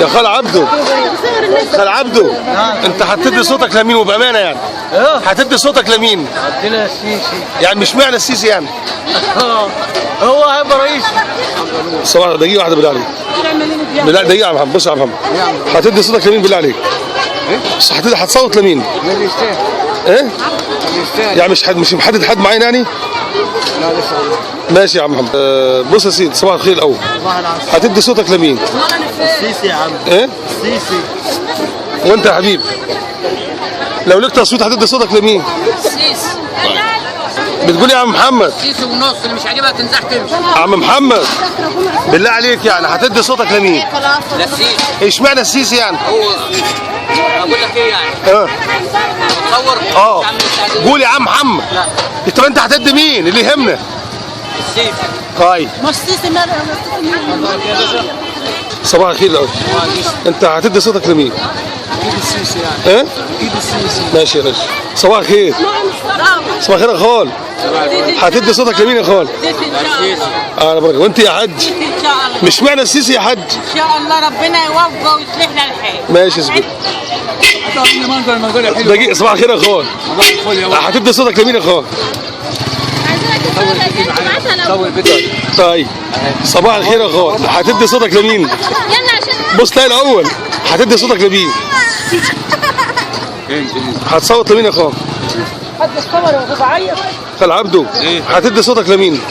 يا خال عبده، خال عبده، انت هتدي صوتك لمين وبامانه يعني؟ هتدي صوتك لمين؟ هدينا السيسي. يعني مش معنى السيسي يعني؟ هو هيبقى رئيس. صباح دقيقه واحده بالله عليك. بالله دقيقه يا محمد. بص يا محمد، هتدي صوتك لمين بالله عليك؟ هتصوت لمين؟ للإستاذ. ايه؟ للإستاذ. يعني مش محدد حد معين يعني؟ لا لسه. ماشي يا عم محمد. بص يا سيدي، صباح الخير الاول. صباح العسل. هتدي صوتك لمين؟ السيسي يا عم. ايه؟ السيسي. وانت يا حبيبي لو لك تصويت هتدي صوتك لمين؟ السيسي. بتقول يا عم محمد؟ السيسي ونص، اللي مش عاجبها تنزح تمشي. عم محمد بالله عليك يعني هتدي صوتك لمين؟ لا السيسي. اشمعنى السيسي يعني؟ هو اقول لك ايه يعني؟ تصور. قول يا عم محمد. لا. طب انت هتدي مين اللي يهمنا؟ السيسي. طيب ما السيسي صباح الخير الاول. انت هتدي صوتك لمين؟ اكيد السيسي يعني. ايه؟ اكيد السيسي. ماشي يا باشا. صباح الخير. صباح الخير يا خال. هتدي صوتك لمين يا خال؟ السيسي. انا بركه. وانت يا حاج؟ ان شاء الله. مش معنى السيسي يا حاج؟ ان شاء الله ربنا يوفقه ويصلح لنا الحال. ماشي يا زبيب. المنظر حلو. دقيقه. صباح الخير يا خال. هتدي صوتك لمين يا خال؟ طيب صباح الخير يا خال. هتدي صوتك لمين؟ بص تلاقي الاول. هتدي صوتك لمين؟ هتصوت لمين يا خال؟ خال عبده هتدي صوتك لمين؟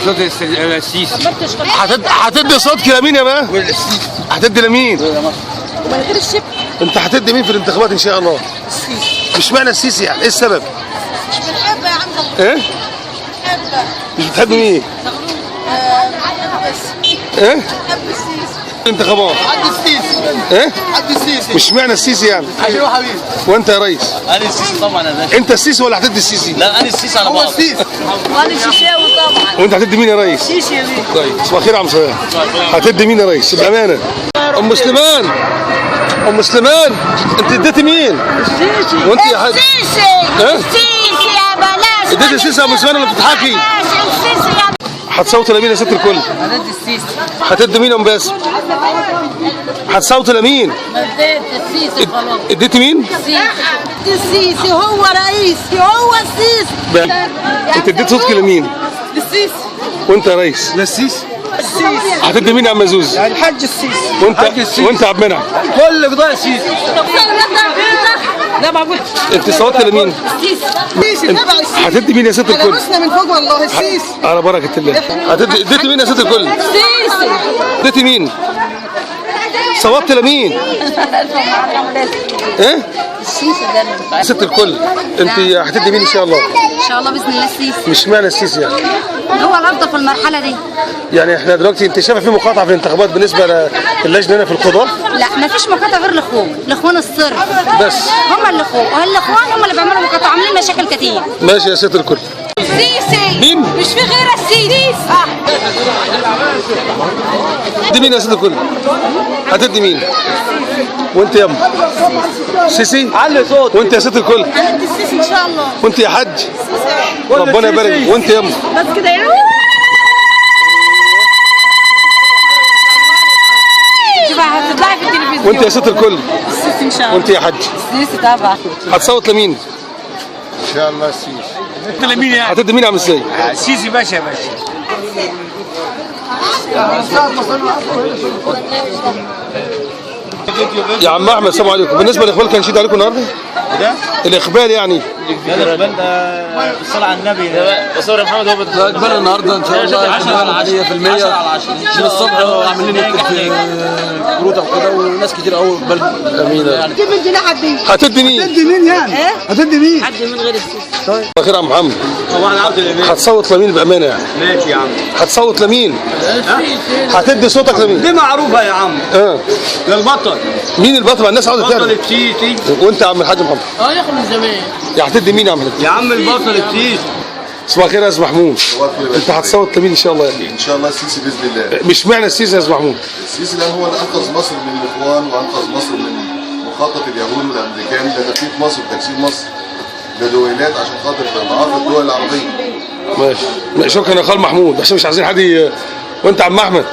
صوت السيسي. هتدي صوتك لمين يا ما؟ هتدي لمين؟ انت هتدي مين في الانتخابات ان شاء الله؟ السيسي. مش معنى السيسي يعني؟ ايه السبب؟ مش بنحبه يا عم. ايه؟ مش بتحب مين؟ ايه؟ بنحب السيسي. الانتخابات حد السيسي. ايه؟ حد السيسي. مش معنى السيسي يعني؟ عشان حبيبي. وانت يا ريس؟ انا السيسي طبعا يا باشا. انت السيسي ولا هتدي السيسي؟ لا انا السيسي على بعض. هو السيسي. وانا شيشاوي طبعا. وانت هتدي مين يا ريس؟ سيسي يا بيه. طيب صباح الخير يا عم سلام. هتدي مين يا ريس؟ بامانه. ام سليمان، ام سليمان انت اديتي مين؟ السيسي. وانت يا حاج؟ السيسي. ها؟ السيسي يا بلاش. اديتي السيسي يا ام سليمان ولا بتضحكي؟ السيسي يا هتصوت لمين يا ست الكل؟ هندي السيسي. هتدي مين يا ام باسم؟ هتصوت لمين؟ اديت السيسي خلاص. اديتي مين؟ السيسي هو رئيسي، هو السيسي. انت اديت صوتك لمين؟ السيسي. وانت يا ريس؟ السيسي. السيسي. هتدي مين يا عم زوز؟ الحاج السيسي. وانت يا عبد المنعم؟ كل قضاء السيسي. لا ما بقولش. انت صوتت لمين؟ السيسي تبع السيسي. هتدي مين يا ست الكل؟ لبسنا من فوق والله السيسي. على بركه الله. اديتي مين يا ست الكل؟ السيسي. اديتي مين؟ صوتت لمين؟ ايه؟ السيسي ده ست الكل انت هتدي مين ان شاء الله؟ ان شاء الله باذن الله السيسي مش معنى السيسي يعني؟ هو الافضل في المرحله دي. يعني احنا دلوقتي انت شايفه في مقاطعه في الانتخابات بالنسبه للجنه هنا في القضاء؟ لا ما فيش مقاطعه غير الاخوان الصرف بس هم الاخوان هم اللي بيعملوا مقاطعه عاملين مشاكل كتير. ماشي يا ست الكل. السيسي مين؟ مش في غير السيسي. دي مين يا ست الكل؟ هتدي مين؟ وانت يا ام سيسي؟ علي صوت. وانت يا ست الكل؟ هندي السيسي ان شاء الله. وانت يا حاج؟ ربنا يبارك. وانت يا ام؟ بس كده يعني. شوف هتطلعي في التلفزيون. وانت يا ست الكل؟ السيسي ان شاء الله. وانت يا حاج؟ السيسي طبعا. هتصوت لمين؟ ان شاء الله السيسي. لمين يعني؟ هتدي مين يا عم ازاي؟ السيسي باشا يا باشا. يا عم احمد السلام عليكم. بالنسبه للاقبال كان شيد عليكم النهارده؟ ده؟ الاقبال يعني؟ الاقبال ده الصلاة على النبي ده. بصور محمد هو لا اقبال النهارده ان شاء الله اقبال عاديه في المية. من الصبح عاملين نكتب في كروته وكده وناس كتير قوي اقبال. امين. يعني من جناح حدين. هتدي مين؟ هتدي مين يعني؟ هتدي مين؟ حد من غير السيسي. طيب خير يا عم محمد. طبعا عبد الامين. هتصوت لمين بامانه يعني؟ ماشي يا عم. هتصوت لمين؟ هتدي صوتك لمين؟ دي معروفة يا عم. للبطل. مين البطل؟ الناس عاوزه بطل تعرف. السيسي. وانت يا عم الحاج محمد؟ ياخد من زمان. يا هتدي مين يا عم؟ يا عم البطل السيسي. صباح الخير يا استاذ محمود. انت هتصوت لمين ان شاء الله يعني؟ ان شاء الله السيسي باذن الله. مش معنى السيسي يا استاذ محمود؟ السيسي لان هو اللي انقذ مصر من الاخوان وانقذ مصر من مخطط اليهود والامريكان لتفكيك مصر وتكسير مصر لدويلات عشان خاطر ضعاف الدول العربيه. ماشي شكرا يا خال محمود عشان مش عايزين حد وانت يا عم احمد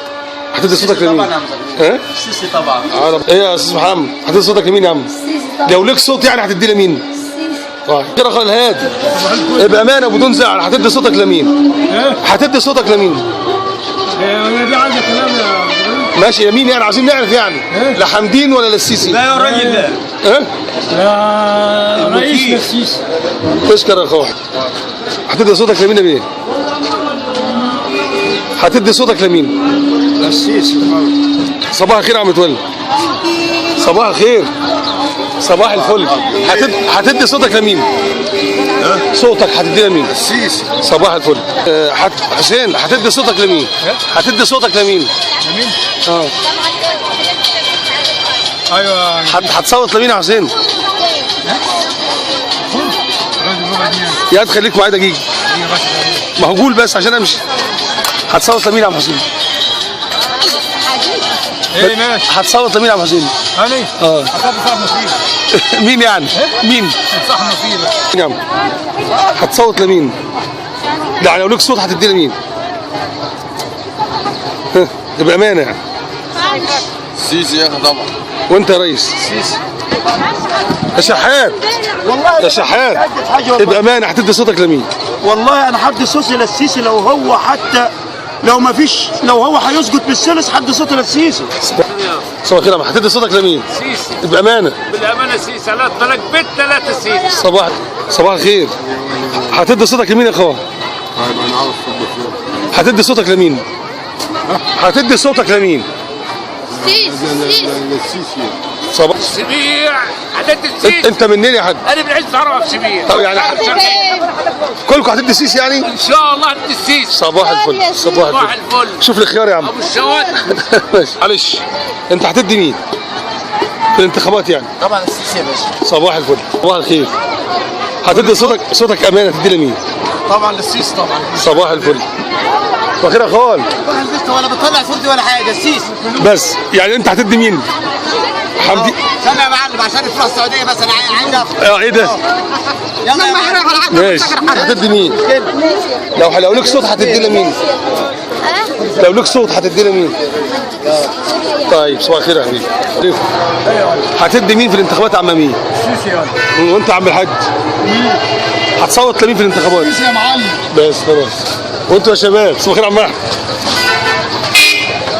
هتدي صوتك لمين؟ طبعا يا عم ها؟ السيسي طبعا. ايه يا استاذ محمد هتدي صوتك لمين يا عم؟ لو ليك صوت يعني هتدي لمين؟ طيب كده خالد الهادي بامانه بدون زعل هتدي صوتك لمين؟ هتدي صوتك لمين؟ دي عايزه كلام يا ماشي يمين يعني عايزين نعرف يعني لحمدين ولا للسيسي؟ لا يا راجل لا. ها؟ يا رئيس للسيسي. تشكر يا اخويا. هتدي صوتك لمين يا بيه؟ هتدي صوتك لمين؟ للسيسي. صباح الخير يا عم متولي. صباح الخير. صباح الفل. هتدي صوتك لمين؟ صوتك هتدي لمين؟ السيسي. صباح الفل. حسين هتدي صوتك لمين؟ هتدي صوتك لمين؟ لمين؟ اه ايوه هتصوت لمين يا حسين؟ يا تخليك معايا دقيقة. ما هو قول بس عشان امشي. هتصوت لمين يا عم حسين؟ ايه ماشي. هتصوت لمين يا عم حسين؟ انا اه اخاف صاحب نصيب. مين يعني؟ مين؟ صاحب نصيب. يا عم هتصوت لمين؟ لا لو لك صوت هتدي لمين؟ بأمانة يعني. السيسي يا اخي طبعا. وانت يا ريس؟ يا شحات يا شحات بأمانة هتدي صوتك لمين؟ والله انا حد صوتي للسيسي لو هو حتى لو ما فيش لو هو هيسجد بالثلث حد صوتي للسيسي. صباح الخير هتدي صوتك لمين؟ سيسي. بأمانة. بالامانه سيسي على الطلاق بيت 3 سيسي. صباح الخير. هتدي صوتك لمين يا اخويا؟ طيب انا عاوز صوت. هتدي صوتك لمين؟ هتدي صوتك لمين؟ للسيسي. صباح سبيع عدد السيسي. انت منين يا حاج؟ انا من عز عرب في سبيع. طب يعني كلكم هتدي السيسي يعني؟ ان شاء الله عدد السيسي. صباح الفل. صباح صباح الفل. الفل. شوف الخيار يا عم. ابو الشوات. ماشي معلش انت هتدي مين؟ في الانتخابات يعني؟ طبعا السيسي يا باشا. صباح الفل. صباح الخير. هتدي صوتك امانه تدي لمين؟ طبعا للسيسي طبعا. صباح الفل. فخير يا اخوان. ولا بتطلع صوتي ولا حاجه السيسي. بس يعني انت هتدي مين؟ حمدي. استنى يا معلم عشان تروح السعوديه بس انا عايز افهم. ايه ده؟ يلا يا معلم. ماشي هتدي مين؟ لو لك صوت هتدي لمين؟ لو لك صوت هتدي لمين؟ طيب صباح الخير يا حبيبي. هتدي مين في الانتخابات يا عم مين؟ السيسي يلا. وانت يا عم الحاج؟ هتصوت لمين في الانتخابات؟ السيسي يا معلم. بس خلاص. وانتوا يا شباب صباح الخير يا عم احمد.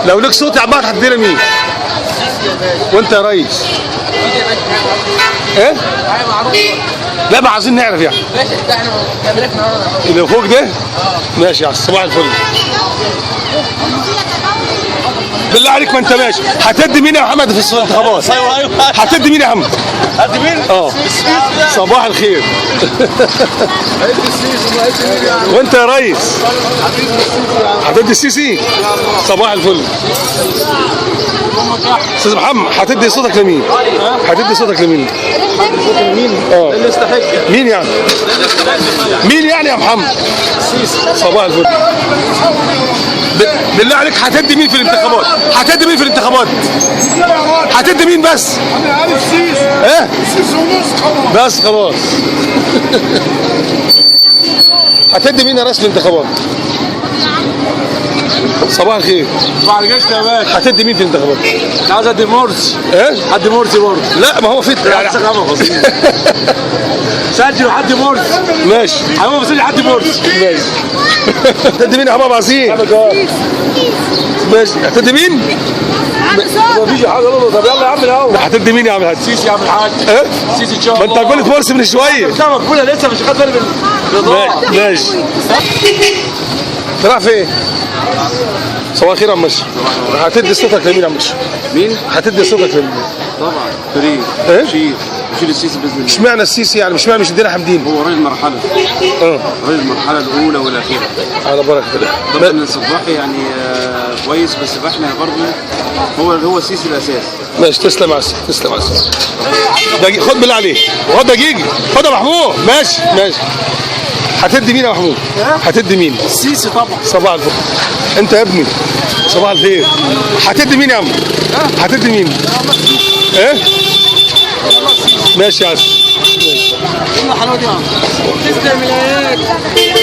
لو لك صوت يا عم هتدي لمين؟ وانت يا ريس؟ ايه؟ لا ما عايزين نعرف يعني. اللي فوق ده؟ ماشي يا صباح الفل. بالله عليك ما انت ماشي هتدي مين يا محمد في الانتخابات؟ هتدي مين يا عم؟ هدي مين؟ اه صباح الخير. وانت يا ريس؟ هتدي السيسي؟ صباح الفل. استاذ محمد هتدي صوتك لمين؟ هتدي صوتك لمين؟ اه اللي يستحق. مين يعني؟ مين يعني يا محمد؟ صباح الفل. بالله عليك هتدي مين في الانتخابات؟ هتدي مين في الانتخابات؟ هتدي مين بس؟ ايه؟ بس خلاص. هتدي مين يا رئيس الانتخابات؟ صباح الخير. صباح الخير يا باشا. هتدي مين في الانتخابات؟ انا عايز ادي مرسي. ايه؟ حد مرسي برضه. لا ما هو في يعني سجل حد مرسي. ماشي. حبيبي بسجل حد مرسي. ماشي. هتدي مين يا حباب عزيز؟ ماشي هتدي مين؟ مفيش حاجه غلط. طب يلا يا عم الاول. هتدي مين يا عم الحاج؟ سيسي يا عم الحاج. ايه؟ سيسي ان شاء ما الله. انت قلت مرسي من شويه. لا مقبوله لسه مش خد بالي من الرضاعه. ماشي. راح فين؟ صباح الخير يا عم مشي. هتدي صوتك لمين يا عم مشي؟ مين؟ هتدي صوتك لمين؟ طبعا فريق. ايه؟ شيل السيسي باذن الله. اشمعنى السيسي يعني؟ مش معنى مش ادينا حمدين؟ هو رئيس المرحله. رئيس المرحله الاولى والاخيره. على بركه الله. طبعا الصباحي يعني كويس بس احنا برضه هو السيسي الاساس. ماشي تسلم على السيسي تسلم على السيسي. خد بالله عليك خد دقيقه خد يا محمود. ماشي ماشي. هتدي مين يا محمود؟ هتدي مين؟ السيسي طبعا. صباح الفل. انت يا ابني صباح الخير. هتدي مين يا عم؟ هتدي مين؟ ايه؟ ماشي يا عسل.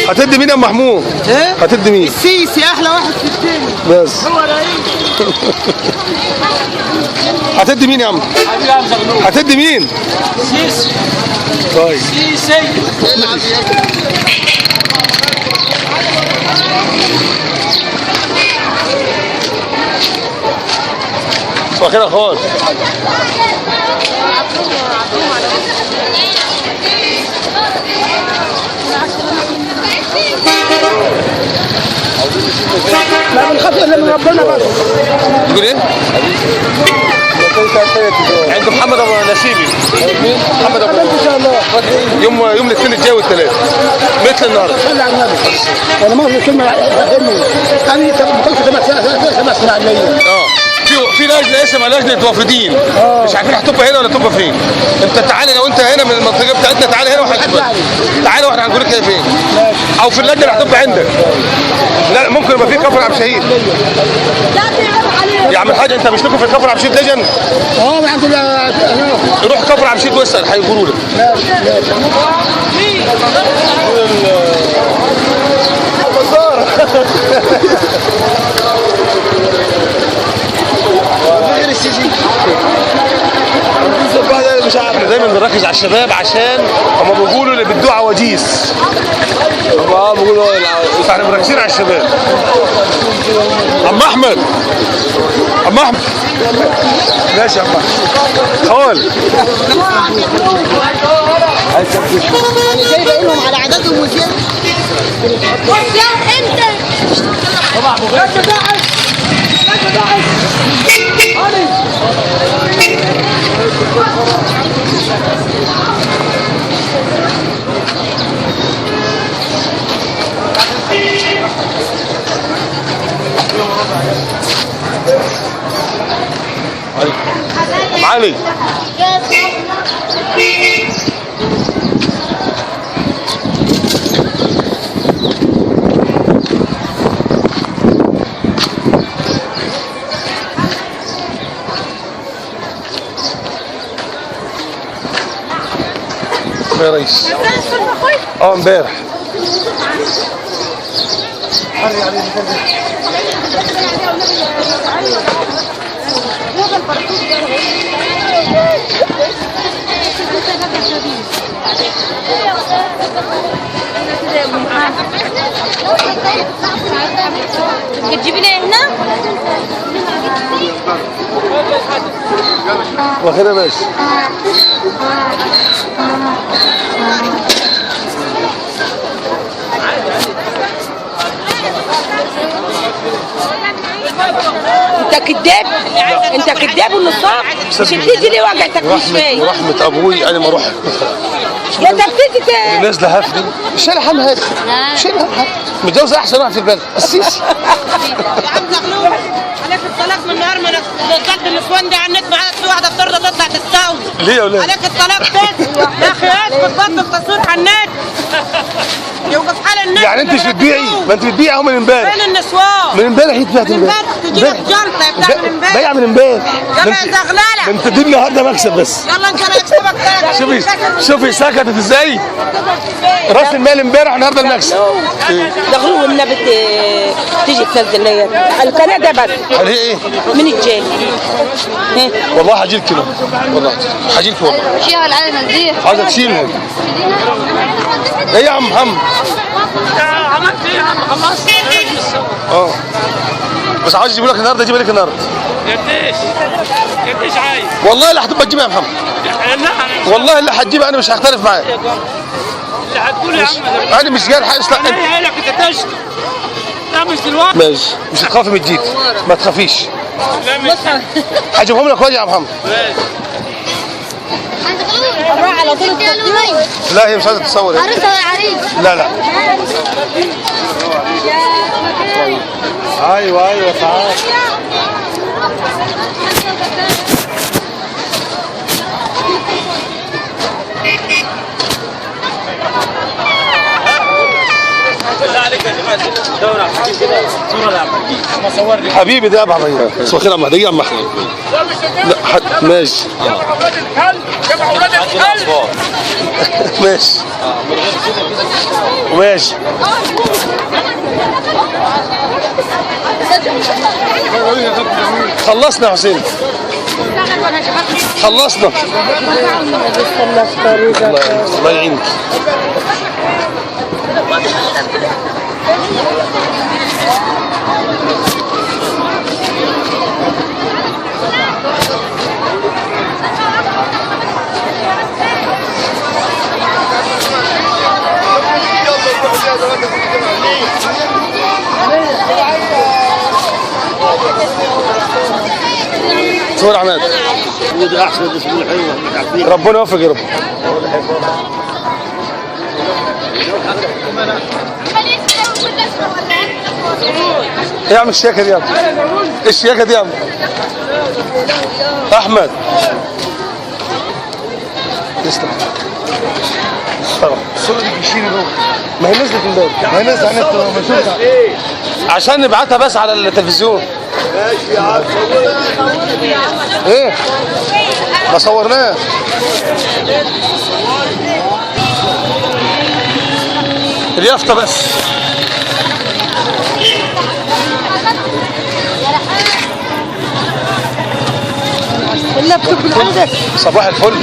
هتدي مين يا ام محمود؟ ايه؟ هتدي مين؟ السيسي احلى واحد في الدنيا. بس هو رئيس. هتدي مين يا عم؟ هتدي مين؟ سيسي. طيب سيسي. صباح الخير يا اخوان. لا بنخاف الا من ربنا بس. تقول ايه؟ عند محمد ابو نسيبي. محمد ابو ان شاء الله. يوم الاثنين الجاي والثلاث مثل النهارده. صلي على النبي. انا ما في كلمه انا بطلت 7 سنين على الليل. في لجنه اسمها لجنه وافدين، مش عارفين هتبقى هنا ولا تبقى فين. انت تعالى لو انت هنا من المنطقه بتاعتنا تعالى هنا تعالى واحنا هنقول لك هي فين. او في اللجنه اللي هتبقى عندك. لا ممكن يبقى في كفر عبد الشهيد. يا عم الحاج انت مش لكم في كفر عبد الشهيد لجن؟ الحمد لله. روح كفر عبد الشهيد واسال هيقولوا لك. مش عارف دايما بنركز على الشباب عشان هم بيقولوا اللي بيدوا عواجيز. بيقولوا احنا مركزين على الشباب. عم احمد ماشي يا عم احمد. خول انا جايبه لهم على عددهم وزياده. انت علي يا ريس. امبارح بتجيبي لي هنا؟ واخدها ماشي. انت كداب. انت كداب ونصاب. مش بتيجي ليه وجعتك مش فاهم. ورحمة ابوي انا ما اروح. يا انت بتيجي نازله هفني مش انا حمل هفني مش انا متجوز احسن واحد في البلد السيسي. يا عم زغلول عليك الطلاق من النهار ما نزلت النسوان دي على النت معاك في واحده بترضى تطلع تستوي. ليه يا ولاد؟ عليك الطلاق بس يا اخي اسكت بطل تصوير على النت. يوقف حال النت. يعني انت مش بتبيعي؟ ما انت بتبيعي اهو من امبارح. فين النسوان؟ من امبارح اتبعت من امبارح تجي لك جلطه بتاع من امبارح. بايعه من امبارح. يلا يا زغلله. انت دي النهارده مكسب بس. يلا انت انا هكسبك تاني. شوفي سكتت ازاي؟ راس المال امبارح النهارده المكسب. زغلول والنبي تيجي تنزل لي القناه ده بس. قال ايه؟ من الجيل. والله هجي لك كده والله هجي لك والله. شيها العالم دي عايزه تشيلهم. ايه يا عم محمد؟ عملت ايه يا عم خلصت؟ بس عايز اجيب لك النهارده اجيب لك النهارده. قديش عايز؟ والله اللي هتبقى تجيبها يا محمد. لا والله اللي هتجيبها انا مش هختلف معاك. اللي هتقول يا عم انا مش جاي حاجه انا قايل لك انت تشتم. لا مش دلوقتي. ماشي مش هتخافي من الجيك ما تخافيش. لا مش هجيبهم لك واجي يا محمد. الراعي على طول التصوير. لا هي مش عايزه تتصور. عروسه ولا عريس؟ لا لا ايوه تعال. بالله عليك يا جماعه دورة كده صوره لعبد حبيبي ده ابو عمير. صباح الخير يا عم. دقيقه يا عم احمد. لا ماشي. جمع اولاد الكلب. ماشي. وماشي. خلصنا يا حسين. خلصنا. الله يعينك. صور عماد. وده احسن اسبوع حلو. ربنا يوفق يا رب. ايه يا عم الشياكه دي يا عم؟ ايه الشياكه دي يا عم؟ احمد تسلم. الصوره دي بتشيل جوه. ما هي نزلت امبارح. ما هي نزلت على النت عشان نبعتها بس على التلفزيون. ماشي يا عم. ايه؟ ما صورناش. اليافطه بس. اللابتوب اللي عندك. صباح الفل.